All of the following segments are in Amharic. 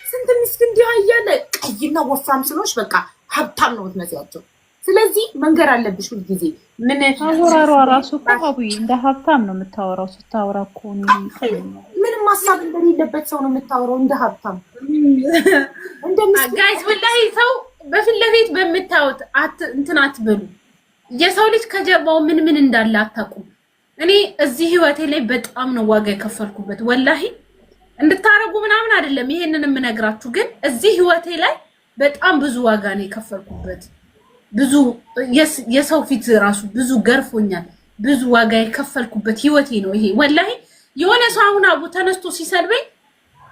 ስንት ምስኪን እንዲህ አያለ ቀይና ወፍራም ስለሆንሽ በቃ ሀብታም ነው የምትመስያቸው። ስለዚህ መንገር አለብሽ ሁልጊዜ። ምን አወራሯ ራሱ እኮ ሀቡዬ እንደ ሀብታም ነው የምታወራው። ስታወራ እኮ ምንም ሀሳብ እንደሌለበት ሰው ነው የምታወራው እንደ ሀብታም። ጋይስ ወላሂ ሰው በፊት ለፊት በምታዩት እንትን አትበሉ። የሰው ልጅ ከጀርባው ምን እንዳለ አታውቁም። እኔ እዚህ ህይወቴ ላይ በጣም ነው ዋጋ የከፈልኩበት። ወላሂ እንድታረጉ ምናምን አይደለም ይሄንን የምነግራችሁ፣ ግን እዚህ ህይወቴ ላይ በጣም ብዙ ዋጋ ነው የከፈልኩበት። ብዙ የሰው ፊት ራሱ ብዙ ገርፎኛል። ብዙ ዋጋ የከፈልኩበት ህይወቴ ነው ይሄ። ወላሂ የሆነ ሰው አሁን አቡ ተነስቶ ሲሰድበኝ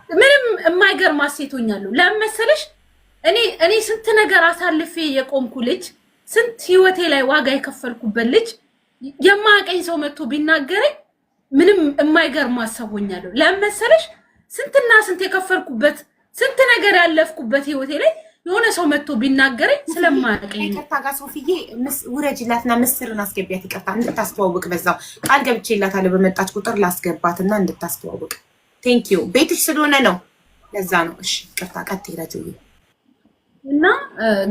ምንም የማይገርም አሴቶኛለሁ። ለምን መሰለሽ እኔ ስንት ነገር አሳልፌ የቆምኩ ልጅ፣ ስንት ህይወቴ ላይ ዋጋ የከፈልኩበት ልጅ የማያቀኝ ሰው መጥቶ ቢናገረኝ ምንም የማይገርም አሰቦኛለሁ። ለምን መሰለሽ ስንትና ስንት የከፈልኩበት ስንት ነገር ያለፍኩበት ህይወቴ ላይ የሆነ ሰው መጥቶ ቢናገረኝ ስለማያቀኝ ይቅርታ ጋር ሶፊዬ ውረጅላትና ምስርን አስገቢያት። ይቅርታ እንድታስተዋውቅ በዛው ቃል ገብቼላታለሁ። በመጣች ቁጥር ላስገባትና እንድታስተዋውቅ። ቴንክ ዩ ቤትሽ ስለሆነ ነው፣ ለዛ ነው። እሺ ይቅርታ ቀጥይ ረጅዬ። እና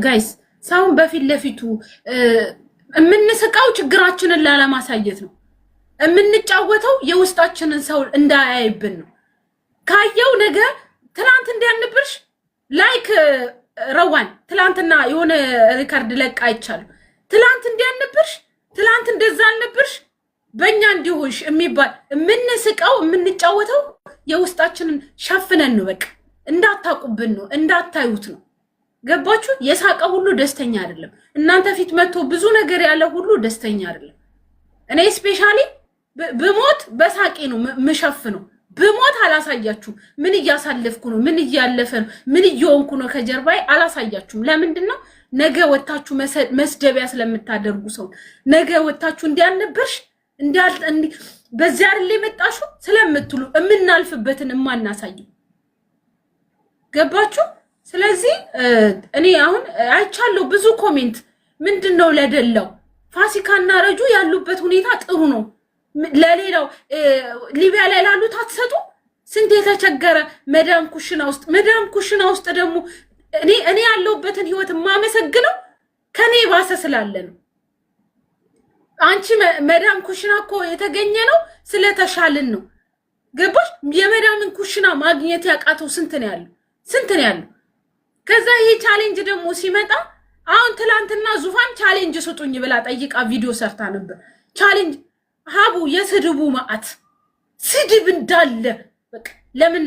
ጋይስ ሰውን በፊት ለፊቱ የምንስቃው ችግራችንን ላለማሳየት ነው። የምንጫወተው የውስጣችንን ሰው እንዳያይብን ነው። ካየው ነገ ትናንት እንዲያንብርሽ ላይክ ረዋን ትላንትና የሆነ ሪካርድ ለቃ አይቻሉ። ትላንት እንዲያንብርሽ ትላንት እንደዛ አልነበርሽ በእኛ እንዲሆንሽ የሚባል የምንስቃው የምንጫወተው የውስጣችንን ሸፍነን ነው። በቃ እንዳታቁብን ነው፣ እንዳታዩት ነው። ገባችሁ? የሳቀ ሁሉ ደስተኛ አይደለም። እናንተ ፊት መጥቶ ብዙ ነገር ያለ ሁሉ ደስተኛ አይደለም። እኔ ስፔሻሊ ብሞት በሳቄ ነው ምሸፍነው። ብሞት አላሳያችሁም። ምን እያሳለፍኩ ነው፣ ምን እያለፈ ነው፣ ምን እየሆንኩ ነው ከጀርባዬ አላሳያችሁም። ለምንድን ነው? ነገ ወታችሁ መስደቢያ ስለምታደርጉ ሰው ነገ ወታችሁ እንዲያልነበርሽ በዚያ አይደል የመጣሽው ስለምትሉ የምናልፍበትን የማናሳየው። ገባችሁ? ስለዚህ እኔ አሁን አይቻለሁ ብዙ ኮሜንት ምንድነው ለደላው ፋሲካና ረጁ ያሉበት ሁኔታ ጥሩ ነው፣ ለሌላው ሊቢያ ላይ ላሉት አትሰጡ። ስንት የተቸገረ መዳም ኩሽና ውስጥ ደግሞ እኔ ያለሁበትን ህይወት የማመሰግነው ከኔ ባሰ ስላለ ነው። አንቺ መዳም ኩሽና እኮ የተገኘ ነው ስለተሻልን ነው። ገባሽ? የመዳምን ኩሽና ማግኘት ያቃተው ስንት ነው ያለው። ከዛ ይሄ ቻሌንጅ ደግሞ ሲመጣ አሁን ትላንትና ዙፋን ቻሌንጅ ስጡኝ ብላ ጠይቃ ቪዲዮ ሰርታ ነበር። ቻሌንጅ ሀቡ የስድቡ ማአት ስድብ እንዳለ በቃ ለምን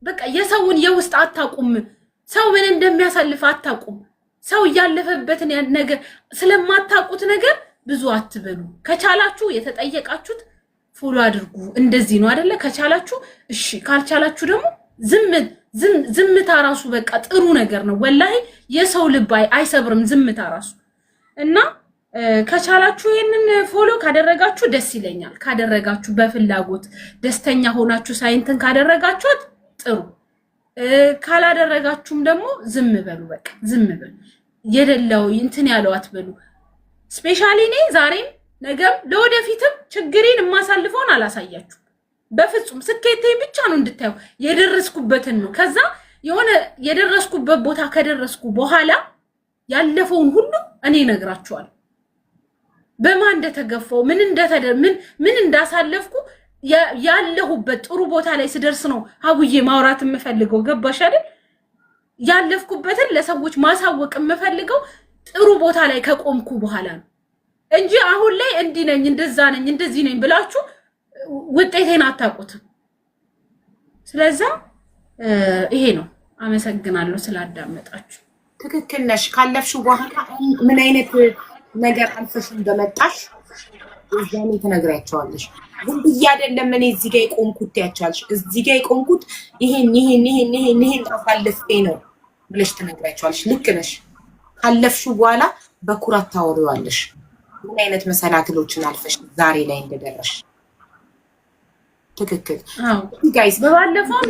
በቃ የሰውን የውስጥ አታቁም። ሰው ምን እንደሚያሳልፍ አታቁም። ሰው ያለፈበትን ነገር ስለማታቁት ነገር ብዙ አትበሉ። ከቻላችሁ የተጠየቃችሁት ፎሎ አድርጉ። እንደዚህ ነው አይደለ? ከቻላችሁ እሺ፣ ካልቻላችሁ ደግሞ ዝምታ ራሱ በቃ ጥሩ ነገር ነው። ወላሂ የሰው ልብ አይሰብርም ዝምታ ራሱ። እና ከቻላችሁ ይሄንን ፎሎ ካደረጋችሁ ደስ ይለኛል። ካደረጋችሁ በፍላጎት ደስተኛ ሆናችሁ ሳይንትን ካደረጋችሁት ጥሩ፣ ካላደረጋችሁም ደግሞ ዝም በሉ። በቃ ዝም በሉ። የደላው እንትን ያለው አትበሉ። ስፔሻሊ እኔ ዛሬም ነገም ለወደፊትም ችግሬን የማሳልፈውን አላሳያችሁ በፍጹም። ስኬቴን ብቻ ነው እንድታዩ የደረስኩበትን ነው። ከዛ የሆነ የደረስኩበት ቦታ ከደረስኩ በኋላ ያለፈውን ሁሉ እኔ እነግራችኋለሁ። በማን እንደተገፋው ምን እንዳሳለፍኩ ያለሁበት ጥሩ ቦታ ላይ ስደርስ ነው ሀቡዬ ማውራት የምፈልገው። ገባሽ አይደል? ያለፍኩበትን ለሰዎች ማሳወቅ የምፈልገው ጥሩ ቦታ ላይ ከቆምኩ በኋላ ነው እንጂ አሁን ላይ እንዲህ ነኝ እንደዛ ነኝ እንደዚህ ነኝ ብላችሁ ውጤቴን አታውቁትም። ስለዛ ይሄ ነው። አመሰግናለሁ ስላዳመጣችሁ። ትክክል ነሽ። ካለፍሽው በኋላ ምን አይነት ነገር አልፈሽ እንደመጣሽ እዛኔ ትነግሪያቸዋለሽ። ዝም ብዬ አይደለም እኔ እዚህ ጋር የቆምኩት ያቻልሽ፣ እዚህ ጋር የቆምኩት ይሄን አሳልፌ ነው ብለሽ ትነግሪያቸዋለሽ። ልክ ነሽ። ካለፍሽው በኋላ በኩራት ታወሪዋለሽ ምን አይነት መሰናክሎችን አልፈሽ ዛሬ ላይ እንደደረሽ። ትክክል ጋይስ። በባለፈው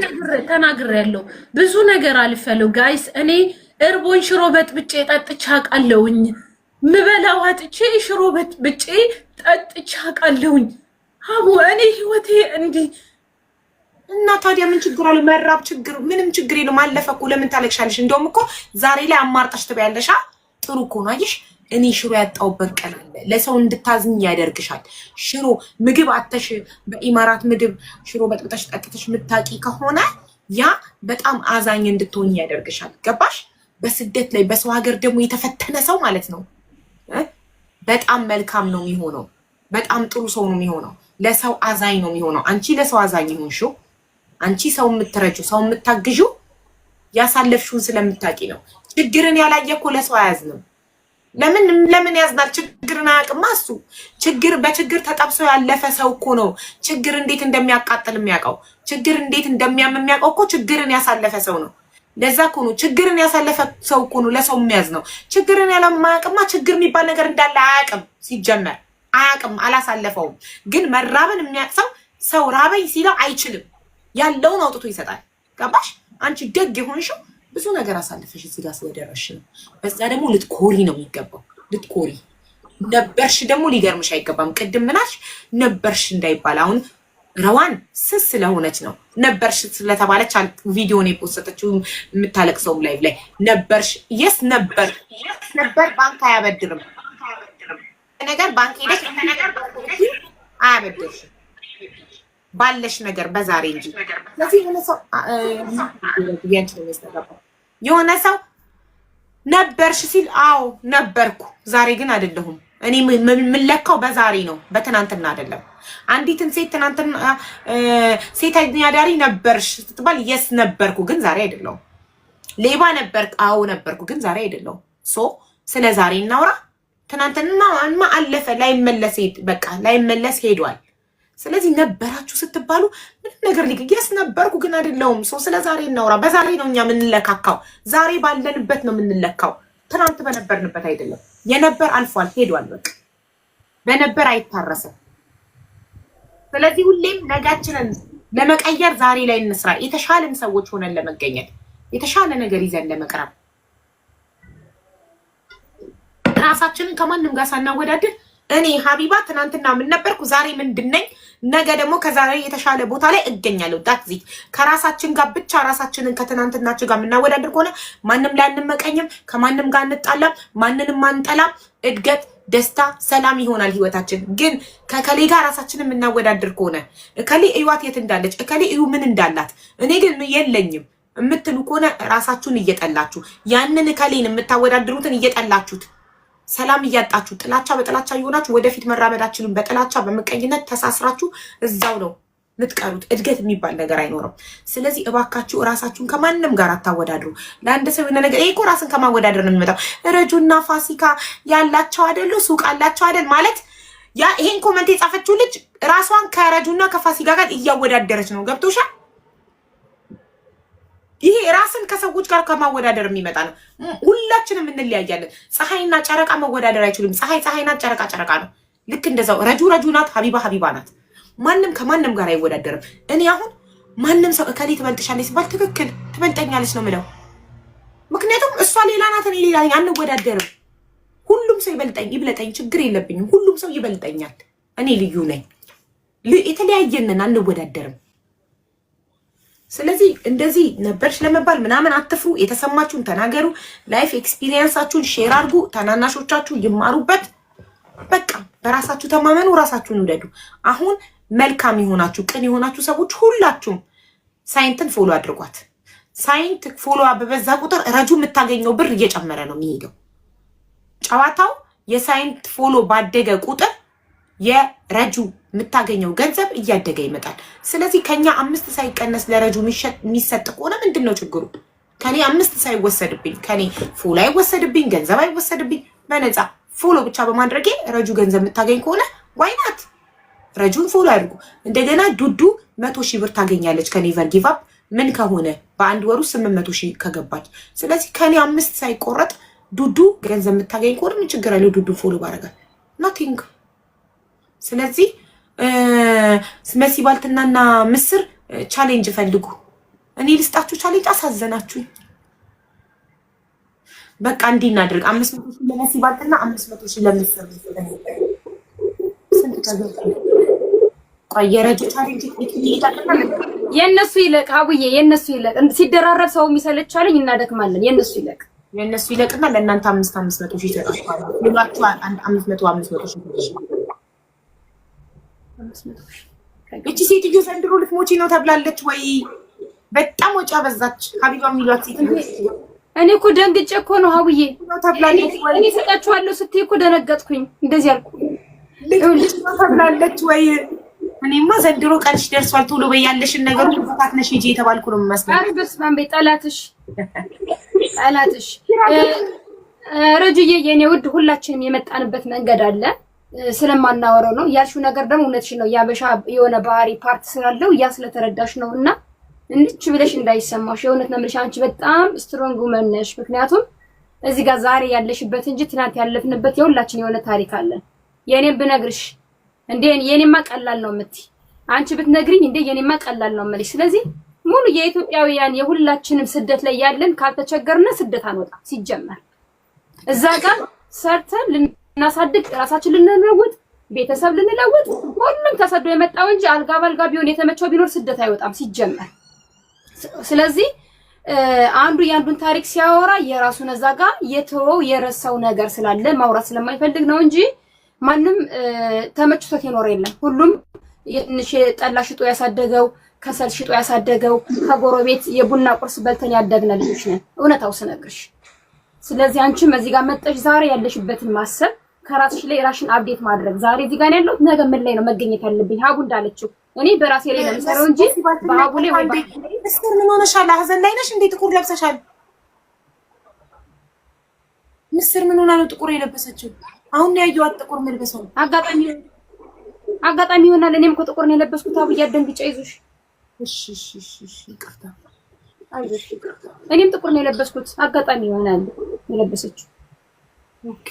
ተናግሬያለሁ። ብዙ ነገር አልፈለው ጋይስ። እኔ እርቦኝ ሽሮ በጥብጬ ጠጥቼ አውቃለሁኝ። ምበላው አጥቼ ሽሮ በጥብጬ ጠጥቼ አውቃለሁኝ። አቡ እኔ ህይወቴ እንዲህ እና ታዲያ ምን ችግር አለ? መራብ ችግር ምንም ችግር የለውም። አለፈ እኮ ለምን ታለቅሻለሽ? እንደውም እኮ ዛሬ ላይ አማርጠሽ ትበያለሽ። ጥሩ እኮ ነው። አየሽ እኔ ሽሮ ያጣሁበት ቀን አለ። ለሰው እንድታዝኝ ያደርግሻል። ሽሮ ምግብ አተሽ በኢማራት ምግብ ሽሮ በጥብጠሽ ጠጥተሽ ምታቂ ከሆነ ያ በጣም አዛኝ እንድትሆኝ ያደርግሻል። ገባሽ? በስደት ላይ በሰው ሀገር ደግሞ የተፈተነ ሰው ማለት ነው በጣም መልካም ነው የሚሆነው። በጣም ጥሩ ሰው ነው የሚሆነው። ለሰው አዛኝ ነው የሚሆነው። አንቺ ለሰው አዛኝ ሆንሽው። አንቺ ሰው የምትረጁ ሰው የምታግዡ ያሳለፍሽውን ስለምታቂ ነው። ችግርን ያላየ እኮ ለሰው አያዝንም። ለምን ያዝናል? ችግርን አያውቅማ እሱ። በችግር ተጠብሶ ያለፈ ሰው እኮ ነው ችግር እንዴት እንደሚያቃጥል የሚያውቀው። ችግር እንዴት እንደሚያም የሚያውቀው እኮ ችግርን ያሳለፈ ሰው ነው። ለዛ እኮ ነው ችግርን ያሳለፈ ሰው እኮ ነው ለሰው የሚያዝ ነው። ችግርን ያለማያውቅማ ችግር የሚባል ነገር እንዳለ አያውቅም። ሲጀመር አያውቅም፣ አላሳለፈውም። ግን መራብን የሚያውቅ ሰው ራበኝ ሲለው አይችልም። ያለውን አውጥቶ ይሰጣል። ገባሽ? አንቺ ደግ የሆንሽው ብዙ ነገር አሳልፈሽ እዚህ ጋር ስለደረስሽ ነው። በዛ ደግሞ ልትኮሪ ነው የሚገባው። ልትኮሪ ነበርሽ ደግሞ ሊገርምሽ አይገባም። ቅድም ምናሽ ነበርሽ እንዳይባል አሁን ረዋን ስስ ስለሆነች ነው ነበርሽ ስለተባለች ቪዲዮን የፖስተችው የምታለቅሰውም ላይቭ ላይ ነበርሽ። የስ ነበር ባንክ አያበድርም ነገር ባንክ ሄደሽ ነገር አያበድርሽም ባለሽ ነገር በዛሬ እንጂ። ስለዚህ የሆነ ሰው ነበርሽ ሲል አዎ ነበርኩ፣ ዛሬ ግን አይደለሁም። እኔ የምለካው በዛሬ ነው፣ በትናንትና አይደለም። አንዲትን ሴት ትናንትና ሴተኛ አዳሪ ነበርሽ ስትባል የስ ነበርኩ፣ ግን ዛሬ አይደለሁም። ሌባ ነበርክ፣ አዎ ነበርኩ፣ ግን ዛሬ አይደለሁም። ስለ ዛሬ እናውራ። ትናንትና አለፈ፣ ላይመለስ ሄዷል። ስለዚህ ነበራችሁ ስትባሉ ምንም ነገር የስ ነበርኩ ግን አይደለሁም። ስለ ዛሬ እናውራ። በዛሬ ነው እኛ የምንለካካው። ዛሬ ባለንበት ነው የምንለካው። ትናንት በነበርንበት አይደለም። የነበር አልፏል፣ ሄዷል። በቃ በነበር አይታረስም። ስለዚህ ሁሌም ነጋችንን ለመቀየር ዛሬ ላይ እንስራ። የተሻለን ሰዎች ሆነን ለመገኘት የተሻለ ነገር ይዘን ለመቅረብ ራሳችንን ከማንም ጋር ሳናወዳድር እኔ ሀቢባ ትናንትና ምን ነበርኩ፣ ዛሬ ምንድን ነኝ፣ ነገ ደግሞ ከዛሬ የተሻለ ቦታ ላይ እገኛለሁ። ዳትዚ ከራሳችን ጋር ብቻ ራሳችንን ከትናንትናችን ጋር የምናወዳድር ከሆነ ማንም ላይ አንመቀኝም፣ ከማንም ጋር እንጣላም፣ ማንንም አንጠላም። እድገት፣ ደስታ፣ ሰላም ይሆናል ህይወታችን። ግን ከከሌ ጋር ራሳችንን የምናወዳድር ከሆነ እከሌ እዩዋት የት እንዳለች፣ እከሌ እዩ ምን እንዳላት፣ እኔ ግን የለኝም የምትሉ ከሆነ ራሳችሁን እየጠላችሁ ያንን እከሌን የምታወዳድሩትን እየጠላችሁት ሰላም እያጣችሁ ጥላቻ በጥላቻ እየሆናችሁ ወደፊት መራመዳችሁን በጥላቻ በመቀኝነት ተሳስራችሁ እዛው ነው ልትቀሩት። እድገት የሚባል ነገር አይኖርም። ስለዚህ እባካችሁ እራሳችሁን ከማንም ጋር አታወዳድሩ። ለአንድ ሰው የሆነ ነገር እኮ ራስን ከማወዳደር ነው የሚመጣው። ረጁና ፋሲካ ያላቸው አይደሉ ሱቅ አላቸው አይደል ማለት ያ ይሄን ኮመንት የጻፈችው ልጅ ራሷን ከረጁና ከፋሲካ ጋር እያወዳደረች ነው። ገብቶሻል? ይሄ ራስን ከሰዎች ጋር ከማወዳደር የሚመጣ ነው። ሁላችንም እንለያያለን። ፀሐይና ጨረቃ መወዳደር አይችሉም። ፀሐይ ናት፣ ጨረቃ ጨረቃ ነው። ልክ እንደዛው ረጁ ናት፣ ሀቢባ ናት። ማንም ከማንም ጋር አይወዳደርም። እኔ አሁን ማንም ሰው እከሌ ትበልጥሻለች ሲባል ትክክል ትበልጠኛለች ነው የምለው። ምክንያቱም እሷ ሌላ ናት፣ እኔ ሌላ ነኝ። አንወዳደርም። ሁሉም ሰው ይብለጠኝ፣ ችግር የለብኝም። ሁሉም ሰው ይበልጠኛል። እኔ ልዩ ነኝ። የተለያየንን አንወዳደርም። ስለዚህ እንደዚህ ነበርሽ ለመባል ምናምን አትፍሩ። የተሰማችሁን ተናገሩ። ላይፍ ኤክስፒሪየንሳችሁን ሼር አድርጉ። ታናናሾቻችሁ ይማሩበት። በቃ በራሳችሁ ተማመኑ፣ ራሳችሁን ውደዱ። አሁን መልካም የሆናችሁ ቅን የሆናችሁ ሰዎች ሁላችሁም ሳይንትን ፎሎ አድርጓት። ሳይንት ፎሎ በበዛ ቁጥር ረጁ የምታገኘው ብር እየጨመረ ነው የሚሄደው። ጨዋታው የሳይንት ፎሎ ባደገ ቁጥር የረጁ የምታገኘው ገንዘብ እያደገ ይመጣል። ስለዚህ ከኛ 5 ሳይቀነስ ለረጁ የሚሰጥ ከሆነ ምንድን ነው ችግሩ? ከኔ 5 ሳይወሰድብኝ፣ ከኔ ፎሎ አይወሰድብኝ፣ ገንዘብ አይወሰድብኝ፣ በነፃ ፎሎ ብቻ በማድረጌ ረጁ ገንዘብ የምታገኝ ከሆነ ዋይናት ረጁን ፎሎ አድርጉ። እንደገና ዱዱ 100,000 ብር ታገኛለች ከኔቨር ጊቭ አፕ ምን ከሆነ በአንድ ወሩ 800,000 ከገባች። ስለዚህ ከኔ 5 ሳይቆረጥ ዱዱ ገንዘብ የምታገኝ ከሆነ ምን ችግር አለው? ዱዱ ፎሎ ባረጋል ናቲንግ። ስለዚህ መሲ ባልትናና ምስር ቻሌንጅ ፈልጉ። እኔ ልስጣችሁ ቻሌንጅ። አሳዘናችሁኝ። በቃ እንዲህ እናድርግ። 500,000 ለመሲ ባልትና 500,000 ለምስር። ስንት የረጁ ቻሌንጅ ይታቀናል። የነሱ ይለቅ አቡዬ፣ የነሱ ይለቅ። ሲደራረብ ሰው የሚሰለቻለኝ እናደክማለን። የነሱ ይለቅ፣ የነሱ ይለቅና ለእናንተ 500 ሺህ ይሰጣችኋል። ሁላችሁ 500 ሺህ እቺ ሴትዮ ዘንድሮ ልትሞቺ ነው ተብላለች ወይ? በጣም ወጪ አበዛች። ሀቢባ የሚሏት ሴትዮ እኔ እኮ ደንግጬ እኮ ነው ሀቡዬ ተብላለች ወይ? እኔ ሰጣችኋለሁ ስትይ እኮ ደነገጥኩኝ። እንደዚህ አልኩ ተብላለች ወይ? እኔማ ዘንድሮ ቀንሽ ደርሷል ቶሎ በይ ያለሽን ነገር ሁሉ ተካክነሽ ሂጂ የተባልኩ ነው የሚመስለው። ኧረ በስመ አብ ጠላትሽ ረጁዬ የኔ ውድ ሁላችንም የመጣንበት መንገድ አለ። ስለማናወራው ነው ያልሽው ነገር ደግሞ እውነትሽ ነው። ያበሻ የሆነ ባህሪ ፓርት ስላለው ያ ስለተረዳሽ ነው እና እንድች ብለሽ እንዳይሰማሽ የእውነት ነው የምልሽ። አንቺ በጣም ስትሮንግ ውመን ነሽ። ምክንያቱም እዚህ ጋር ዛሬ ያለሽበት እንጂ ትናንት ያለፍንበት የሁላችን የሆነ ታሪክ አለን። የኔን ብነግርሽ እንዴ የኔማ ቀላል ነው የምትይ፣ አንቺ ብትነግሪኝ እንዴ የኔማ ቀላል ነው የምልሽ። ስለዚህ ሙሉ የኢትዮጵያውያን የሁላችንም ስደት ላይ ያለን ካልተቸገርነ ስደት አንወጣ። ሲጀመር እዛ ጋር ሰርተን ልናሳድግ ራሳችን ልንለውጥ ቤተሰብ ልንለውጥ ሁሉም ተሰዶ የመጣው እንጂ አልጋ ባልጋ ቢሆን የተመቸው ቢኖር ስደት አይወጣም ሲጀመር። ስለዚህ አንዱ ያንዱን ታሪክ ሲያወራ የራሱን እዛ ጋር የተወው የረሳው ነገር ስላለ ማውራት ስለማይፈልግ ነው እንጂ ማንም ተመችቶት ይኖር የለም። ሁሉም የትንሽ ጠላ ሽጦ ያሳደገው ከሰል ሽጦ ያሳደገው ከጎረቤት የቡና ቁርስ በልተን ያደግነ ልጆች ነን እውነታው ስነግርሽ። ስለዚህ አንቺም እዚህ ጋር መጠሽ ዛሬ ያለሽበትን ማሰብ ከራስሽ ላይ ራሽን አፕዴት ማድረግ ዛሬ እዚህ ጋር ያለው ነገ ምን ላይ ነው መገኘት ያለብኝ። ሀቡ እንዳለችው እኔ በራሴ ላይ ነው የምሰራው እንጂ በሀቡ ላይ ወይ እስከ ምን ሆነሻል? ሀዘን ላይ ነሽ እንዴ? ጥቁር ለብሰሻል። ምስር ምን ሆና ነው ጥቁር የለበሰችው? አሁን ያየኋት ጥቁር መልበሷ አጋጣሚ ይሆናል። እኔም እኮ ጥቁር ነው የለበስኩት። አቡ እያደንግጫ ይዞሽ እሺ ይቅርታ አይዞሽ። እኔም ጥቁር ነው የለበስኩት። አጋጣሚ ይሆናል የለበሰችው። ኦኬ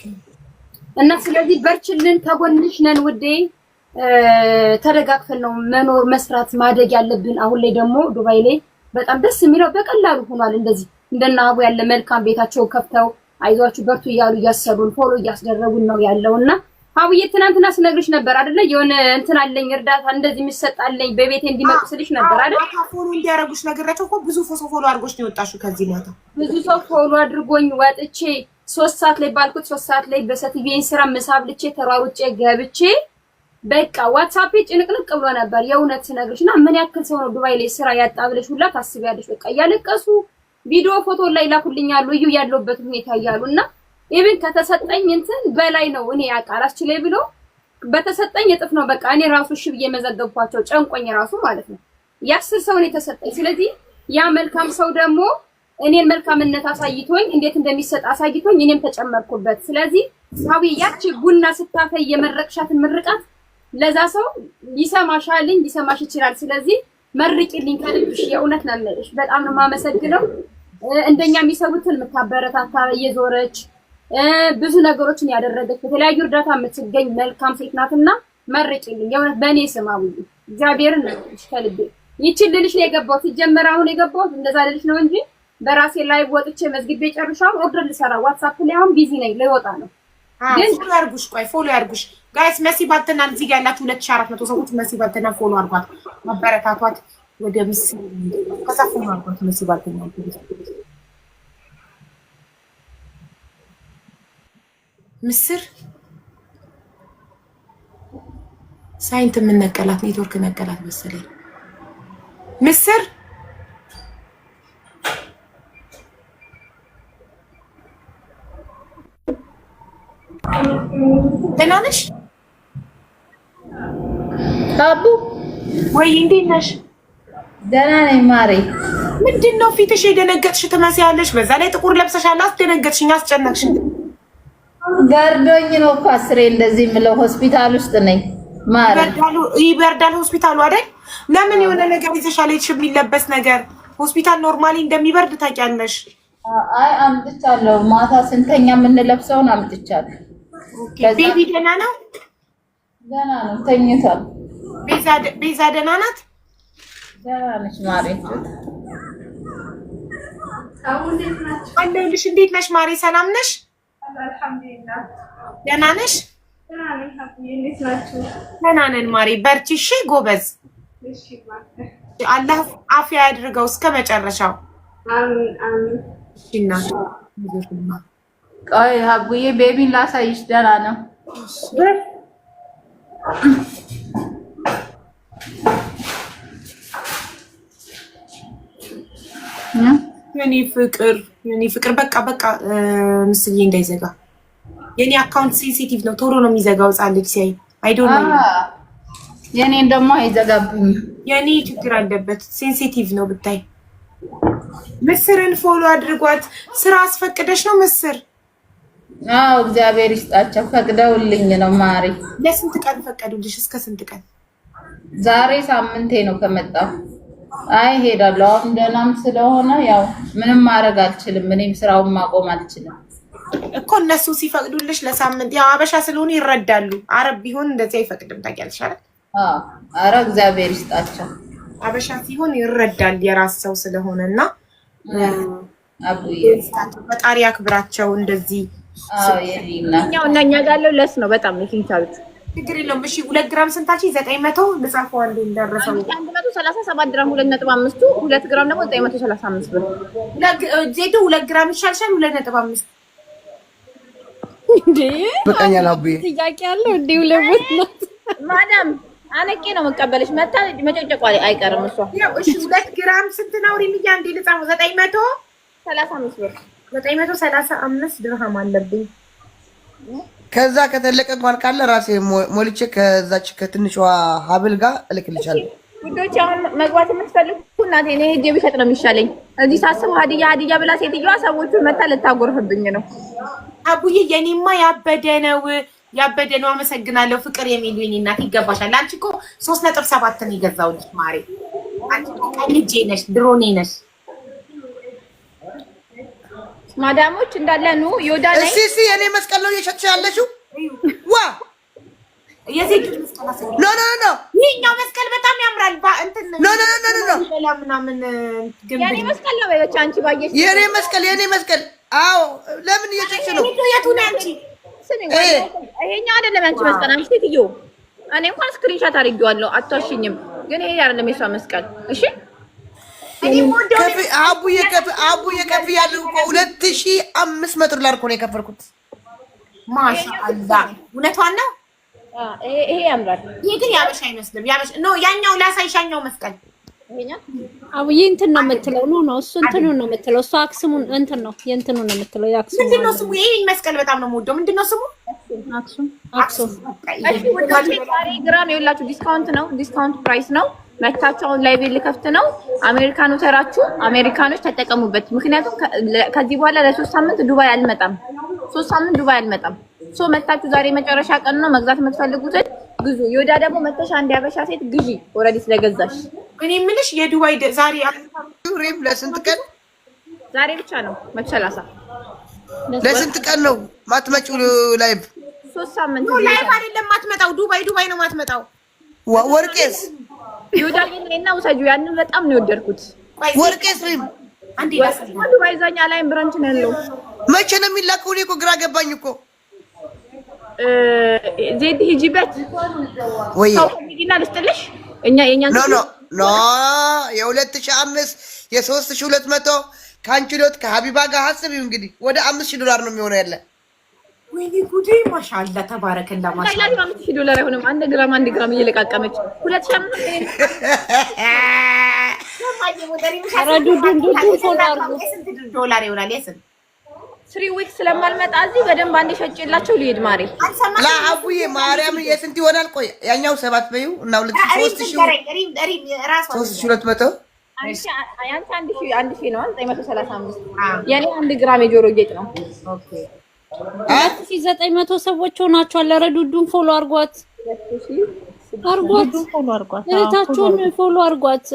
እና ስለዚህ በርችልን፣ ተጎንሽ ነን ውዴ። ተደጋግፈን ነው መኖር መስራት ማደግ ያለብን። አሁን ላይ ደግሞ ዱባይ ላይ በጣም ደስ የሚለው በቀላሉ ሆኗል። እንደዚህ እንደና አቡ ያለ መልካም ቤታቸው ከፍተው አይዟችሁ በርቱ እያሉ እያሰሩን ፎሎ እያስደረጉን ነው ያለውና አቡዬ ትናንትና ስነግርሽ ነበር አይደለ? የሆነ እንትን አለኝ እርዳታ እንደዚህ የሚሰጣለኝ በቤቴ እንዲመጡ ስልሽ ነበር አይደል? ፎሎ እንዲያረጉሽ ነገራቸው እኮ ብዙ ሰው ፎሎ አድርጎሽ ነው የወጣሽው። ከዚህ ማታ ብዙ ሰው ፎሎ አድርጎኝ ወጥቼ 3 ሰዓት ላይ ባልኩት 3 ሰዓት ላይ በሰትዬን ስራ መሳብልቼ ተሯሩጬ ገብቼ በቃ ዋትስአፕ ጭንቅንቅ ብሎ ነበር የእውነት ስነግርሽና ምን ያክል ሰው ነው ዱባይ ላይ ስራ ያጣ ብለሽ ሁላ ታስቢያለሽ። በቃ እያለቀሱ ቪዲዮ ፎቶ ላይ ላኩልኛሉ እዩ ያለውበት ሁኔታ ያያሉና ኢቭን ከተሰጠኝ እንትን በላይ ነው። እኔ አቃራች ላይ ብሎ በተሰጠኝ እጥፍ ነው። በቃ እኔ ራሱ እሺ ብዬ መዘገብኳቸው ጨንቆኝ ራሱ ማለት ነው። የ10 ሰው ነው የተሰጠኝ። ስለዚህ ያ መልካም ሰው ደግሞ እኔን መልካምነት አሳይቶኝ እንዴት እንደሚሰጥ አሳይቶኝ እኔም ተጨመርኩበት። ስለዚህ ሳዊ ያቺ ቡና ስታፈይ የመረቅሻትን ምርቃት ለዛ ሰው ሊሰማሻልኝ ሊሰማሽ ይችላል። ስለዚህ መርቂልኝ ከልብሽ የእውነት ነው የምልሽ። በጣም ነው የማመሰግነው። እንደኛ የሚሰሩትን የምታበረታታ እየዞረች ብዙ ነገሮችን ያደረገች በተለያዩ እርዳታ የምትገኝ መልካም ሴት ናትና መርቂልኝ የእውነት በእኔ ስም አውይ እግዚአብሔርን ነው ከልቤ። ይቺን ልልሽ ነው የገባሁት። ሲጀመር አሁን የገባሁት እንደዛ ልልሽ ነው እንጂ በራሴ ላይ ወጥቼ መዝግቤ ጨርሻው ኦርደር ልሰራ ዋትስአፕ ላይ አሁን ቢዚ ነኝ ልወጣ ነው። ግን ፎሎ ያርጉሽ። ቆይ ፎሎ ያርጉሽ ጋይስ። መሲ ባልተና እዚህ ጋር ያላችሁ 2400 ሰዎች መሲ ባልተና ፎሎ አርጓት፣ ማበረታቷት። ወደ ምስል ከዛ ፎሎ አርጓት መሲ ባልተና። ምስር ሳይንት ምን ነቀላት? ኔትወርክ ነቀላት መሰለኝ። ምስር ደህና ነሽ? አቡ ወይ እንዴት ነሽ? ደህና ነኝ ማሬ። ምንድን ነው ፊትሽ የደነገጥሽ ትመስያለሽ። በዛ ላይ ጥቁር ለብሰሻል። አስደነገጥሽኝ፣ አስጨነቅሽኝ። ገርዶኝ ነው እኮ አስሬ እንደዚህ የምለው ሆስፒታል ውስጥ ነኝ ማሬ። ይበርዳል ሆስፒታሉ አይደል? ለምን የሆነ ነገር ይዘሻል? የትሽ የሚለበስ ነገር ሆስፒታል ኖርማሊ እንደሚበርድ ታውቂያለሽ። አይ አምጥቻለሁ። ማታ ስንተኛ የምንለብሰውን አምጥቻለሁ። ቤቢ ደህና ነው? ደህና ነው፣ ተኝቷል። ቤዛ ደህና ናት? ደህና ነች ማሬ። አለሁልሽ። እንዴት ነሽ ማሬ? ሰላም ነሽ? ደህና ነሽ? እንዴት ናችሁ? ደህና ነን ማሬ፣ በርቺ እሺ ጎበዝ። እሺ ማለት አላህ አፍያ ያድርገው እስከ መጨረሻው። አሜን አሜን። እሺ እናት ቆይ ሀቡዬ ቤቢን ላሳይሽ። ደህና ነው። የኔ ፍቅር በቃ ምስዬ እንዳይዘጋ። የኔ አካውንት ሴንሲቲቭ ነው፣ ቶሎ ነው የሚዘጋው። ህጻን ልጅ ሲያይ አይዶንት ኖ። የኔን ደግሞ አይዘጋብኝም። የኔ ችግር አለበት፣ ሴንሲቲቭ ነው ብታይ። ምስርን ፎሎ አድርጓት። ስራ አስፈቅደሽ ነው ምስር? አዎ እግዚአብሔር ይስጣቸው፣ ፈቅደውልኝ ነው ማሪ። ለስንት ቀን ፈቀዱልሽ? እስከ ስንት ቀን? ዛሬ ሳምንቴ ነው ከመጣሁ። አይ ሄዳለሁ። አሁን ደህናም ስለሆነ ያው ምንም ማድረግ አልችልም። እኔም ስራውን ማቆም አልችልም እኮ። እነሱ ሲፈቅዱልሽ ለሳምንት፣ ያው አበሻ ስለሆኑ ይረዳሉ። አረብ ቢሆን እንደዚህ አይፈቅድም ታውቂያለሽ አይደል? አዎ ኧረ እግዚአብሔር ይስጣቸው። አበሻ ሲሆን ይረዳል የራስ ሰው ስለሆነና አቡዬ ፈጣሪ ያክብራቸው። እንደዚህ አዎ የዲና እና እኛ ጋር ያለው ለስ ነው በጣም ይንቻሉት። ችግር የለውም። እሺ 2 ግራም ስንታችሁ? 900 ልጻፈው አንዴ እንደረሰው 137 ድራም 2.5 2 ግራም ደግሞ 935 ብር። ዜዶ 2 ግራም ይሻልሻል 2.5 እንዴ በቃኛል። አቡዬ ጥያቄ አለው እንዴ? ለምን ማዳም አነቄ ነው መቀበልሽ። መታ መጨጨቋ አይቀርም እሷ። እሺ 2 ግራም ስንት ነው? ሪሚያ አንዴ ልጻፈው 935 ብር 935 ድርሃም አለብኝ። ከዛ ከተለቀ እንኳን ካለ ራሴ ሞልቼ ከዛች ከትንሿ ሀብል ጋር እልክልሻለሁ። ውዶች አሁን መግባት የምትፈልጉ እናቴ እኔ ሄጄ ብሸጥ ነው የሚሻለኝ። እዚህ ሳስብ ሀዲያ ብላ ሴትዮዋ ሰዎቹን መታ ልታጎርፍብኝ ነው። አቡዬ የኔማ ያበደ ነው። አመሰግናለሁ ፍቅር የሚሉ የኔ እናት ይገባሻል። አንቺ እኮ 3.7 ነው የገዛሁልሽ ማሬ። አንቺ ልጄ ነሽ፣ ድሮኔ ነሽ። ማዳሞች እንዳለ ኑ ይወዳ ላይ እሺ የኔ መስቀል ነው እየሸጥሽ ያለሽው? ዋ የሴት መስቀል አሰኝ ኖ ይሄኛው መስቀል በጣም ያምራል። እንትን ኖ ምናምን የኔ መስቀል ነው በለች። አንቺ ባየሽ የኔ መስቀል አዎ። ለምን እየሸጥሽ ነው? የቱ ነው አንቺ? ይሄኛው አይደለም አንቺ መስቀል። አንቺ ሴትዮ እኔ እንኳን ስክሪንሾት አድርጌዋለሁ፣ አትዋሽኝም። ግን ይሄ አይደለም የሷ መስቀል። እሺ አቡዬ ከፍ ያለው እኮ 2500 ዶላር እኮ ነው የከፈልኩት። ማሻአላ እውነቷን ነው። ይሄ ያምራል። ይሄ ግን ያበሻ አይመስልም። ያበሻ ነው ያኛው። ላሳይሻኛው መስቀል አቡዬ እንትን ነው የምትለው። ነው እሱ እንትኑ ነው የምትለው። እሱ አክሱሙን እንትን ነው የእንትኑ ነው የምትለው። የአክሱም ምንድነው ስሙ? ይሄ መስቀል በጣም ነው የምወደው። ምንድነው ስሙ? አክሱም። እሺ ወደ ዛሬ ግራም ይኸውላችሁ ዲስካውንት ነው። ዲስካውንት ፕራይስ ነው። መታችሁ አሁን ላይ ቤት ልከፍት ነው። አሜሪካኖች ተራችሁ አሜሪካኖች ተጠቀሙበት። ምክንያቱም ከዚህ በኋላ ለ3 ሳምንት ዱባይ አልመጣም። 3 ሳምንት ዱባይ አልመጣም። ሶ መታችሁ ዛሬ መጨረሻ ቀን ነው። መግዛት የምትፈልጉትን ግዙ። ይወዳ ደግሞ መተሻ አንድ ያበሻ ሴት ግዢ። ኦሬዲ ስለገዛሽ እኔ የምልሽ የዱባይ ዛሬ ሬም ለስንት ቀን? ዛሬ ብቻ ነው 130 ለስንት ቀን ነው ማትመጪው? ላይቭ 3 ሳምንት ነው። ላይቭ አይደለም ማትመጣው፣ ዱባይ ነው ማትመጣው። ወርቄስ ይወዳ ግን እና ውሰጁ። ያንን በጣም ነው የወደድኩት። ወርቄስ ሬም አንዴ ዱባይ ዛኛ ላይ ብራንች ነው ያለው። መቼ ነው የሚላከው? እኔ እኮ ግራ ገባኝ እኮ። ዜድ ሂጂበት ወይ ሂጂና ልስጥልሽ። የኛ ኖ የ2005 የ3200 ከአንቺ ሎት ከሀቢባ ጋር ሀስቢው እንግዲህ ወደ 5000 ዶላር ነው የሚሆነው ያለ። ወይኔ ጉዴ! ማሻአላ ተባረከላ። ማሻአላ 5000 ዶላር አይሆንም። 1 ግራም እየለቃቀመች 2005 ዶላር ይሆናል። የስንት 3 ዊክስ ስለማልመጣ እዚህ በደንብ አንዴ ሸጬላቸው ልሄድ ማሬ። ለአቡዬ ማርያም የስንት ይሆናል? ቆይ ያኛው 7 በዩ እና 3200 አንቺ 1000 ነው 935 የኔ 1 ግራም የጆሮ ጌጥ ነው። ኦኬ 2900 ሰዎች ሆናችኋል። ለረዱዱን ፎሎ አርጓት እህታችሁን ፎሎ አርጓት።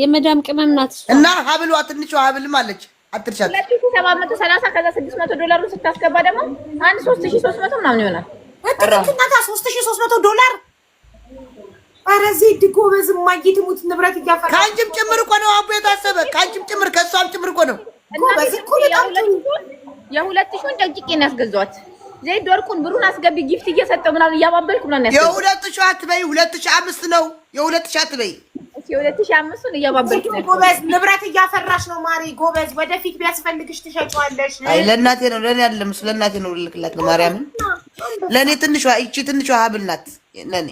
የመዳም ቅመም ናት እና ሀብሏ ትንሿ ሀብልም አለች አትርሻት። 2730 ከዛ 600 ዶላሩን ስታስገባ ደግሞ 3300 ምናምን ይሆናል። እትክክናታ 3300 ዶላር። ኧረ ዜድ ጎበዝ ማይትሙት ንብረት እያፈራ ከአንቺም ጭምር እኮ ነው አቡ የታሰበ። ከአንቺም ጭምር ከሷም ጭምር እኮ ነው። ጎበዝ እኮ በጣም የ2000ን ደቂቄ ነው ያስገዛኋት። ዘይድ ወርቁን ብሩን አስገቢ ጊፍት እየሰጠው ምናምን እያባበልኩ ምናምን ያስገቢ። የ2000 አትበይ 2005 ነው የ2000 አትበይ። እሺ 2005ን እያባበልኩ ነው። ጎበዝ ንብረት እያፈራሽ ነው ማሪ ጎበዝ። ወደፊት ቢያስፈልግሽ ትሸጪዋለሽ። አይ ለእናቴ ነው ለኔ አይደለም ስለእናቴ ነው ልልክላት ነው ማርያም። ለኔ ትንሿ እቺ ትንሿ ሀብል ናት ለኔ።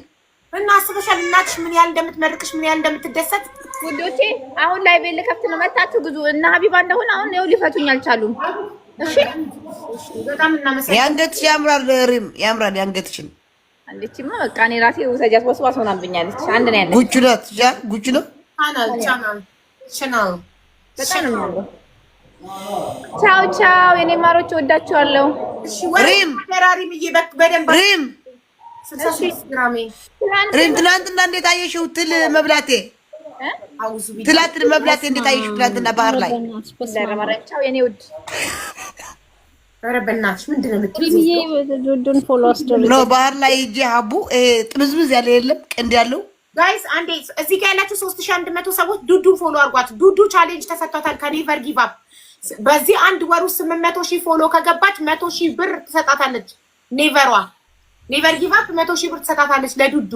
እና አስበሻል እናትሽ ምን ያህል እንደምትመርቅሽ ምን ያህል እንደምትደሰት ውዶቼ። አሁን ላይ ቤል ከፍት ነው መታችሁ ግዙ እና ሀቢባ እንደሆነ አሁን ነው ሊፈቱኝ አልቻሉም። እሺ በጣም እናመሰግናለን። ያንገትሽ ያምራል ሪም ያምራል ያንገትሽን። አንቺማ በቃ እኔ ራሴ ወሰጃት ወስዋስ ሆናብኛለች። አንድ ነው ያለች ጉቹ ናት ያ ጉቹ ነው ቻናል በጣም ነው የሚያምረው። ቻው ቻው የኔ ማሮች ወዳችኋለሁ። እሺ ወሪም ተራሪም በደንብ ሪም 66 ግራም ሪም ትናንትና እንዴት አየሽው ትል መብላቴ ትላንት መብላቴ እንዴት አየሽው ትላንትና ባህር ላይ ቻው የኔ ውድ ኧረ በእናትሽ ምንድን ነው የምትይው? ፎሎ አስደርጉ ነው ባህር ላይ ሂጅ ሀቡ ጥምዝምዝ ያለ የለም ቀንድ ያለው ጋይስ አንዴ እዚህ ጋር ያላችሁ 3100 ሰዎች ዱዱን ፎሎ አድርጓት። ዱዱ ቻሌንጅ ተሰጥቷታል ከኔቨር ጊቭ አፕ። በዚህ አንድ ወር ውስጥ 800,000 ፎሎ ከገባች 100,000 ብር ትሰጣታለች። ኔቨር ጊቭ አፕ 100,000 ብር ትሰጣታለች ለዱዱ።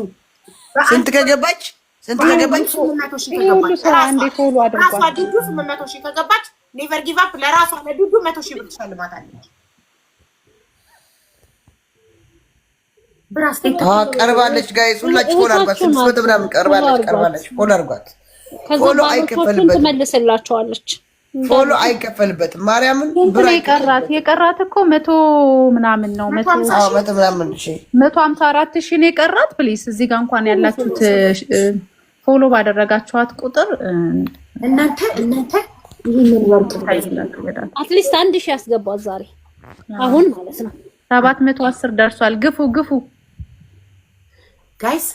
ስንት ከገባች 800,000 ከገባች አንዴ ፎሎ አድርጓት። ራሷ ዱዱ 800,000 ከገባች ኔቨር ጊቭ አፕ ለራሷ ለዱዱ 100,000 ብር ትሸልማታለች። ቀርባለች ጋይስ ሁላችሁ ፎሎ አድርጓት። 600 ምናምን ቀርባለች ፎሎ አድርጓት። ፎሎ አይከፈልበትም ትመልስላቸዋለች። ፎሎ አይከፈልበትም ማርያምን ብር የቀራት እኮ 100 ምናምን ነው 100 ምናምን 154,000 ነው የቀራት። ፕሊስ እዚህ ጋር እንኳን ያላችሁት ፎሎ ባደረጋችኋት ቁጥር እናንተ ይሄንን ወርቅ ታይላችሁ ይላል። አትሊስት 1000 ያስገባው ዛሬ አሁን ማለት ነው 710 ደርሷል። ግፉ ጋይስ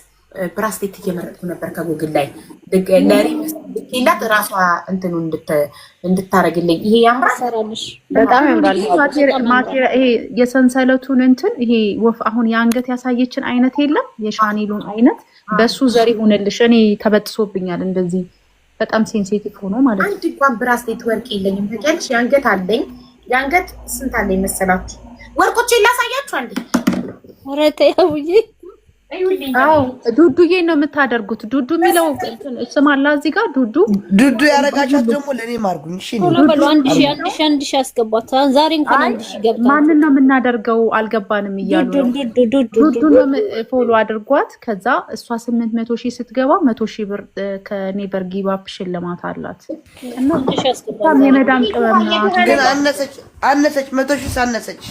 ብራስሌት እየመረጥኩ ነበር ከጉግል ላይ ለሪም ስትላት ራሷ እንትኑ እንድታረግልኝ። ይሄ ያምራል በጣም ያምራል። ማቴሪያል ይሄ የሰንሰለቱን እንትን ይሄ ወፍ አሁን የአንገት ያሳየችን አይነት የለም የሻኒሉን አይነት በሱ ዘር ይሁንልሽ። እኔ ተበጥሶብኛል እንደዚህ በጣም ሴንሲቲቭ ሆኖ ማለት ነው። አንድ እንኳን ብራስሌት ወርቅ የለኝም ታውቂያለሽ። የአንገት አለኝ። የአንገት ስንት አለኝ መሰላችሁ? ወርቆቼን ላሳያችሁ አንዴ። ኧረ ተይ አቡዬ አዎ ዱዱዬ ነው የምታደርጉት። ዱዱ የሚለው ስም አለ እዚህ ጋር ዱዱ ያረጋቻት ደግሞ ለኔ ማርጉኝ። እሺ ቶሎ በሉ 1000 አስገባት። ዛሬ እንኳን 1000 ገብታ ማንን ነው የምናደርገው አልገባንም እያሉ ነው። ዱዱ ነው ፎሎ አድርጓት። ከዛ እሷ 800,000 ስትገባ 100,000 ብር ከኔቨር ጊቭ አፕ ሽልማት አላት እና 1000 አስገባት። የመዳም ጥበብ ነው ግን አነሰች 100,000 ሳነሰች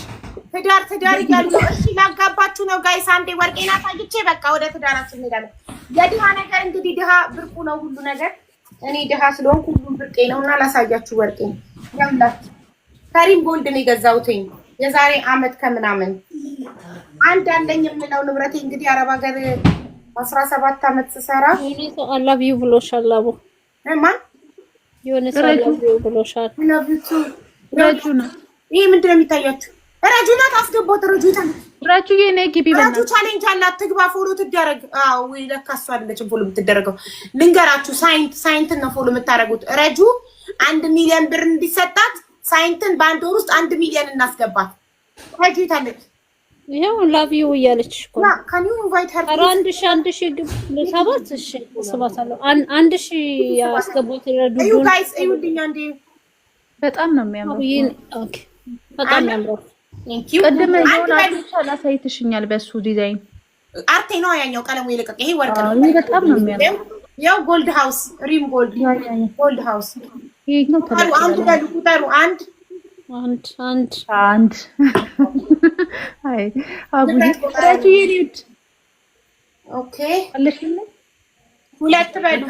ትዳር እያሉ እሺ ላጋባችሁ ነው ጋይስ። አንዴ ወርቄና ታይቼ በቃ ወደ ትዳራችን እንሄዳለን። የድሃ ነገር እንግዲህ ድሃ ብርቁ ነው ሁሉ ነገር። እኔ ድሃ ስለሆንኩ ሁሉም ብርቄ ነውና ላሳያችሁ ወርቄን። ያምላችሁ ከሪም ጎልድ ነው የገዛሁትኝ የዛሬ አመት ከምናምን። አንድ አለኝ የምለው ንብረቴ እንግዲህ አረብ ሀገር 17 አመት ስሰራ አላህ ቢዩ ብሎሻል። አቦ ማን የሆነ ሰው አላህ ቢዩ ብሎሻል። ረጁ ነው ይሄ ምንድነው የሚታያችሁ? ረጁናት አስገባት። ረጁ የኔ ግቢ ረጁ ቻሌንጅ አላት። ትግባ ፎሎ ትደረግ። አዎ ወይ ለካ እሷ አይደለችም ፎሎ የምትደረገው። ልንገራችሁ ሳይንትን ነው ፎሎ የምታደርጉት። ረጁ 1 ሚሊዮን ብር እንዲሰጣት ሳይንትን በአንድ ወር ውስጥ 1 ሚሊዮን እናስገባት። ረጁ ታለች ይሄው ላቪው እያለች እኮ ካን ዩ ኢንቫይት ሄር 1000 ግብ ለሰባት እሺ ሰባታለሁ 1000 ያስገባት። ረዱ እዩ ጋይስ እዩልኝ አንዴ። በጣም ነው የሚያምረው። ኦኬ በጣም ያምራል። ቅድም የሆነ አሳይተሽኛል በሱ ዲዛይን አርቴ ነው ያኛው ቀለሙ የለቀቀ ይሄ ወርቅ ነው። በጣም ነው የሚያምረው። ያው ጎልድ ሃውስ ሪም ጎልድ ሃውስ ይሄኛው ተለቀቀ። አንድ ያሉ ቁጥሩ አንድ አይ አቡዬ ረጁ የኔት ኦኬ አለሽኝ ሁለት በሉ።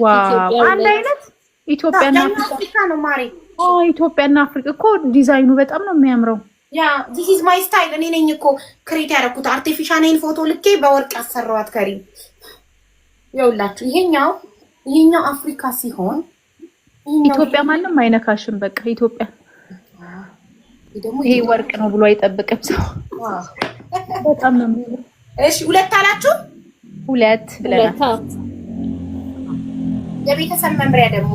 ዋው አንድ አይነት ኢትዮጵያና አፍሪካ ነው ማሪ። ኢትዮጵያና አፍሪካ እኮ ዲዛይኑ በጣም ነው የሚያምረው። ያ this is my style። እኔ ነኝ እኮ ክሬት ያደረኩት። አርቲፊሻል ኔል ፎቶ ልኬ በወርቅ አሰራዋት ከሪም። ይኸውላችሁ ይሄኛው አፍሪካ ሲሆን ኢትዮጵያ ማንም አይነካሽም። በቃ ኢትዮጵያ ይሄ ወርቅ ነው ብሎ አይጠብቅም ሰው። በጣም ነው የሚያምረው። እሺ ሁለት አላችሁ? ሁለት ብለናል። የቤተሰብ መምሪያ ደግሞ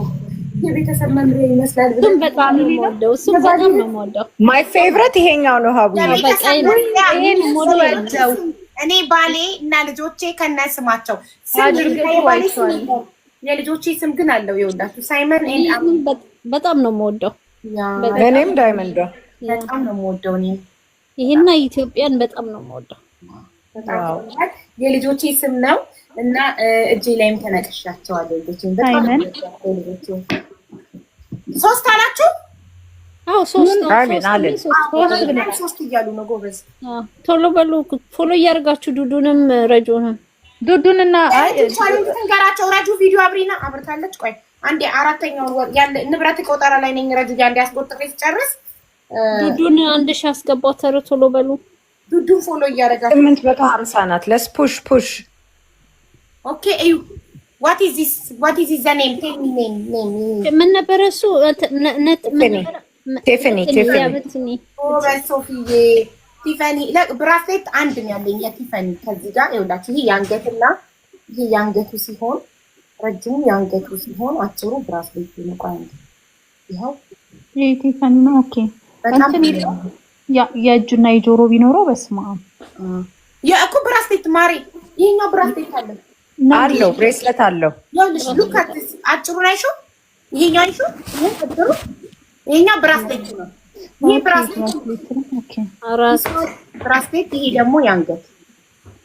የቤተሰብ መምሪያ ይመስላል። እሱም በጣም ነው የምወደው። እሱም በጣም ነው የምወደው። ማይ ፌቨሪት ይሄኛው ነው ሀቡ። እኔ ባሌ እና ልጆቼ ከነስማቸው የልጆቼ ስም ግን አለው። ይኸውላችሁ ሳይመን በጣም ነው የምወደው። እኔም ዳይመንድ በጣም ነው የምወደው። እኔ ይሄና ኢትዮጵያን በጣም ነው የምወደው። የልጆቼ ስም ነው እና እጄ ላይም ተነቅሻቸዋለሁ። ልጆቼን በጣም ሶስት አላችሁ? አዎ ሶስት እያሉ ነው። ጎበዝ ቶሎ በሉ ፎሎ እያደረጋችሁ ዱዱንም ረጁንም ዱዱንና ትንገራቸው። ረጁ ቪዲዮ አብርታለች። ቆይ አንዴ አራተኛውን ወር ያለ ንብረት ቆጠራ ላይ ነኝ። ረጁ አንዴ አስቆጥሬ ሲጨርስ ዱዱን 1000 አስገባው። ቶሎ በሉ ዱዱን ፎሎ እያደረጋችሁ 850 ናት። ለስ ፑሽ ኦኬ እዩ what is this the name? Tell me name. ምን ነበር እሱ? ቲፋኒ ሶፊዬ ቲፋኒ ብራስሌት አንድ ነው ያለኝ የቲፋኒ ከዚህ ጋር ይኸውላችሁ። ይሄ ያንገትና ይሄ ያንገቱ ሲሆን ረጅሙ ያንገቱ ሲሆን አጭሩ ብራስሌት ነው። ቆይ ይሄው ይሄ ቲፋኒ ነው። ኦኬ በጣም የእጅና የጆሮ ቢኖረው በስማ የእኮ ብራስሌት ማሪ ይሄኛው ብራስሌት አለው ብሬስሌት አለው። ይኸውልሽ ሉክ አት አጭሩ ላይ ሾ ይሄኛው አይሹ ይሄ አጭሩ ይሄኛው ብራስሌት ነው። ይሄ ብራስሌት ኦኬ ብራስሌት ይሄ ደግሞ ያንገት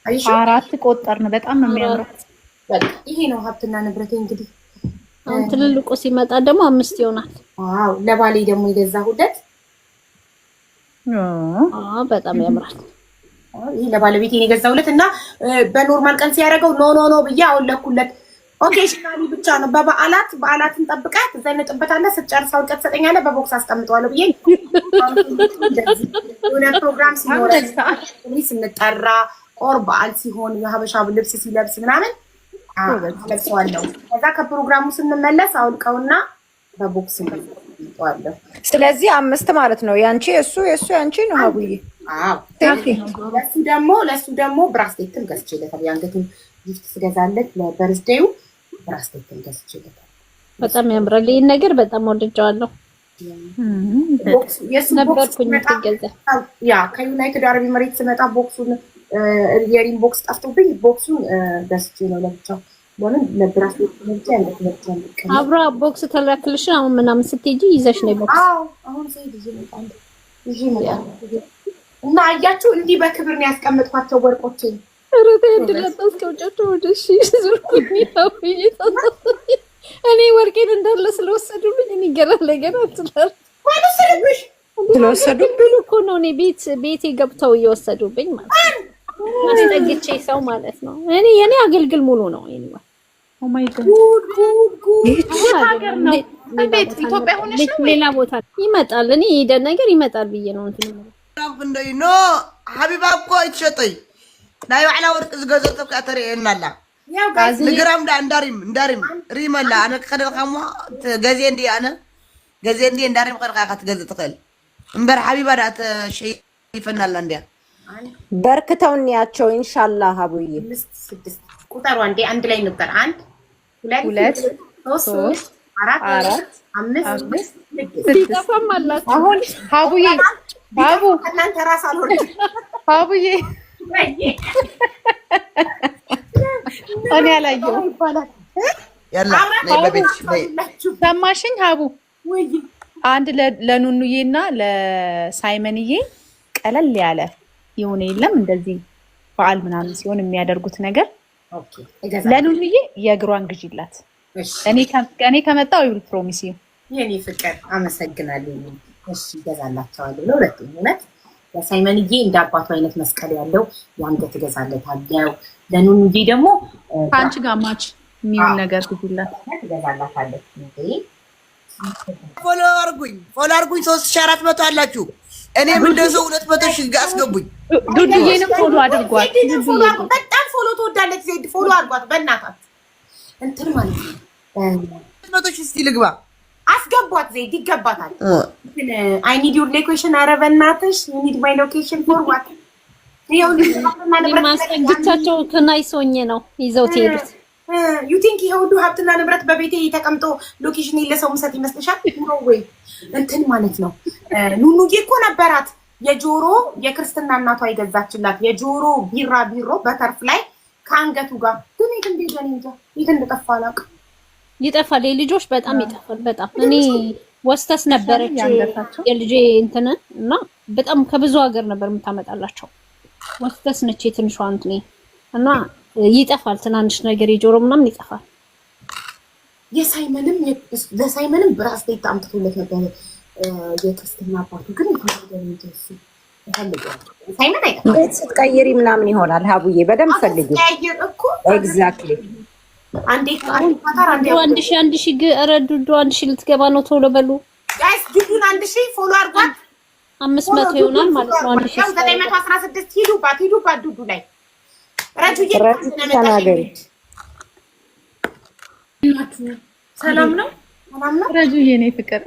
አይሹ አራት ቆጠርን። በጣም ነው የሚያምረው። በቃ ይሄ ነው ሀብትና ንብረቴ። እንግዲህ አሁን ትልልቁ ሲመጣ ደግሞ 5 ይሆናል። ዋው ለባሌ ደግሞ የገዛሁለት በጣም ያምራል። ይሄ ለባለቤቴ ነው የገዛሁለት እና በኖርማል ቀን ሲያደርገው ኖ ብዬ አወለኩለት። ኦኬሽናሊ ብቻ ነው። በዓላትን ጠብቀህ ትዘነጥበታለህ። ስትጨርስ አውልቀህ ትሰጠኛለህ። በቦክስ አስቀምጠዋለሁ ብዬ የሆነ ፕሮግራም ሲኖረን ስንጠራ ኦር በዓል ሲሆን የሀበሻ ልብስ ሲለብስ ምናምን ለብሰዋለሁ። ከዛ ከፕሮግራሙ ስንመለስ አውልቀውና በቦክስ አስቀምጠዋለሁ። ስለዚህ 5 ማለት ነው። ያንቺ የሱ ያንቺ ነው ሀቡዬ። ለሱ ደግሞ ብራስሌትም ገዝቼለታል። የአንገቱን ጊፍት ስገዛለት ለበርዝዴው ብራስሌትም ገዝቼለታል። በጣም ያምራል። ይሄን ነገር በጣም ወድጀዋለሁ። ነበርኩኝ ትገዛ ከዩናይትድ አረብ ኤሚሬት ስመጣ ቦክሱን የሪም ቦክስ ጠፍቶብኝ ቦክሱን ገዝቼ ነው ለብቻው። ለምን ለብራስሌት ብቻ እንደተመጣ አብራ ቦክስ ተላክልሽ አሁን ምናምን ስትሄጂ ይዘሽ ነው ቦክስ? አሁን ሰይድ ይዤ መጣሁ እና አያችሁ እንዲህ በክብር ነው ያስቀመጥኳቸው ወርቆችን። እኔ ወርቄን እንዳለ ስለወሰዱብኝ እኔ ገና ስለወሰዱብኝ እኮ ነው። እኔ ቤቴ ገብተው እየወሰዱብኝ ማለት ነው። አስጠግቼ ሰው ማለት ነው። እኔ የኔ አገልግል ሙሉ ነው። ሌላ ቦታ ይመጣል። እኔ ሄደ ነገር ይመጣል ብዬ ነው እንትን እንደይ ኖ ሀቢባ እኮ ይትሸጠይ ናይ ባዕላ ወርቂ ዝገዘተብ ከዓ ተርእየና ኣላ ንግራም እንዳሪም ሪመላ ኣነ ክኸደልካሞ ገዜ እንዲ እንዳሪም ከድካ ክትገዝእ ትኽእል እምበር ሓቢባ ዳ ተሸይፈና ኣላ እንድያ በርክተው እንያቸው ኢንሻአላህ ሀቡዬ። 6 ቁጠሩ አንዴ አንድ ላይ ነበር 1 2 3 4 5 ሲጠፋም አላት። አሁን ሀቡዬ እናንተ ራስ አልወርድ ሀቡዬ እኔ አላየሁም ያላ ነይ በቤትሽ ነይ። ሰማሽኝ ሀቡ? አንድ ለኑኑዬና ለሳይመንዬ ቀለል ያለ የሆነ የለም እንደዚህ በዓል ምናምን ሲሆን የሚያደርጉት ነገር ለኑኑዬ የእግሯን ግዢላት። እኔ ከመጣሁ ይል ፕሮሚስ የኔ ፍቅር አመሰግናለሁ። እሺ እገዛላቸዋለሁ ለሁለቱም። እውነት ለሳይመንዬ እንደ አባቱ አይነት መስቀል ያለው የአንገት እገዛለታለሁ። ለኑኑዬ ደግሞ አንቺ ጋር ማች የሚሆን ነገር ግዢላት እገዛላታለሁ። ፎሎ አርጉኝ 3400 አላችሁ። እኔም እንደዚያው 200 ሺህ አስገቡኝ። ዱዱዬንም ፎሎ አድርጓት። በጣም ፎሎ ትወዳለች ዜድ። ፎሎ አድርጓት በእናታችሁ እንትን ማለት ነው። 200 ሺህ እስኪ ልግባ አስገቧት ዜድ ይገባታል። አይ ኒድ ዩር ሎኬሽን። ኧረ በእናትሽ ዩ ኒድ ማይ ሎኬሽን ፎር ዋት? ይኸው ማስጠግቻቸው ከናይሶኝ ነው ይዘው ትሄዱት ዩ ቲንክ ይሄ ሁሉ ሀብትና ንብረት በቤቴ ተቀምጦ ሎኬሽን ለሰው ምሰጥ ይመስልሻል? ኖ ወይ እንትን ማለት ነው። ኑኑዬ እኮ ነበራት የጆሮ የክርስትና እናቷ የገዛችላት የጆሮ ቢራ ቢሮ በተርፍ ላይ ከአንገቱ ጋር ግን የት እንደሄደ እኔ እንጃ፣ የት እንደጠፋ አላውቅም። ይጠፋል፣ የልጆች በጣም ይጠፋል። በጣም እኔ ወስተስ ነበረች የልጄ እንትን እና በጣም ከብዙ ሀገር ነበር የምታመጣላቸው። ወስተስ ነች የትንሿ እንትኔ እና ይጠፋል። ትናንሽ ነገር የጆሮ ምናምን ይጠፋል። ለሳይመንም ብራስሌት አምጥቶለት ነበር የክርስትና አባቱ ግን ሳይመን አይጠፋም። ቤት ስትቀይሪ ምናምን ይሆናል። ሀቡዬ በደንብ ፈልጊ። ኤግዛክትሊ አንድ ሺህ ኧረ ዱዱ 1000 ልትገባ ነው። ቶሎ በሉ ጋይስ። ዱዱን 1000 ፎሎ አድርጓት። 500 ይሆናል ማለት ነው። 916 ሂዱባት ዱዱ ላይ ረጁዬ ተናገሪ። ሰላም ነው ረጁዬ እኔ ፍቅር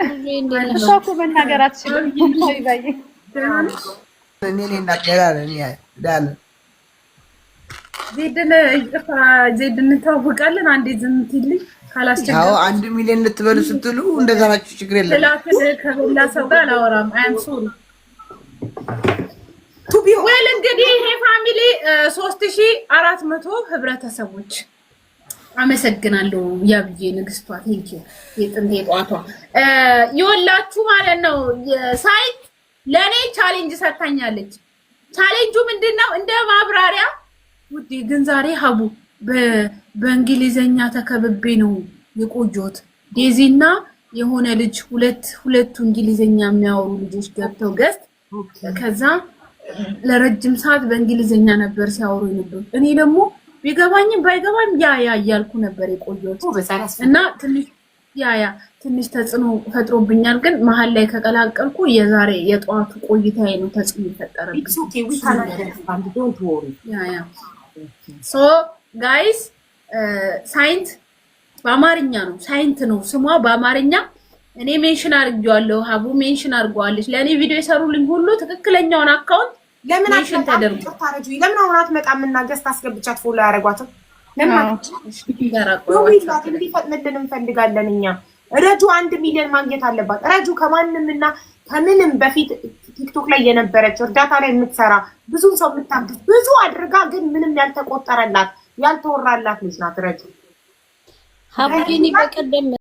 እሷ እኮ መናገር አትችልም። ዜድን እንተዋወቃለን። አንዴ ዝም ትይልኝ ካላስቸገረ 1 ሚሊዮን ልትበሉ ስትሉ እንደዛ ናችሁ። ችግር የለም። ከሌላ ሰው ጋር አላወራም። አም ሶሪ ወል እንግዲህ ይሄ ፋሚሊ 3400 ህብረተሰቦች አመሰግናለሁ። ያብዬ ንግስቷ ቴንኪ የጥንት የጧቷ ይወላችሁ ማለት ነው። ሳይት ለኔ ቻሌንጅ ሰጣኛለች። ቻሌንጁ ምንድነው? እንደ ማብራሪያ ውዴ ግን ዛሬ ሀቡ በእንግሊዘኛ ተከብቤ ነው የቆጆት። ዴዚና የሆነ ልጅ ሁለቱ እንግሊዘኛ የሚያወሩ ልጆች ገብተው ገስት ከዛ ለረጅም ሰዓት በእንግሊዘኛ ነበር ሲያወሩ ነበር። እኔ ደግሞ ቢገባኝም ባይገባኝ ያ እያልኩ ነበር የቆየሁት እና ትንሽ ተጽዕኖ ፈጥሮብኛል። ግን መሀል ላይ ከቀላቀልኩ የዛሬ የጠዋቱ ቆይታዬ ነው ተጽዕኖ የፈጠረብኝ። ሶ ጋይስ ሳይንት በአማርኛ ነው፣ ሳይንት ነው ስሟ በአማርኛ። እኔ ሜንሽን አድርጌዋለሁ፣ ሀቡ ሜንሽን አድርገዋለች። ለእኔ ቪዲዮ የሰሩልኝ ሁሉ ትክክለኛውን አካውንት ለምን አትመጣም? ታረጁ ለምን አሁን አትመጣም? እና ገስት አስገብቻት ፎሎ ያደርጓትም ለምን እንዲፈጥንልን እንፈልጋለን እኛ። ረጁ 1 ሚሊዮን ማግኘት አለባት። ረጁ ከማንም እና ከምንም በፊት ቲክቶክ ላይ የነበረች እርዳታ ላይ የምትሰራ ብዙ ሰው የምታግዝ ብዙ አድርጋ ግን ምንም ያልተቆጠረላት ያልተወራላት ልጅ ናት ረጁ። ሀቡዬ በቀደም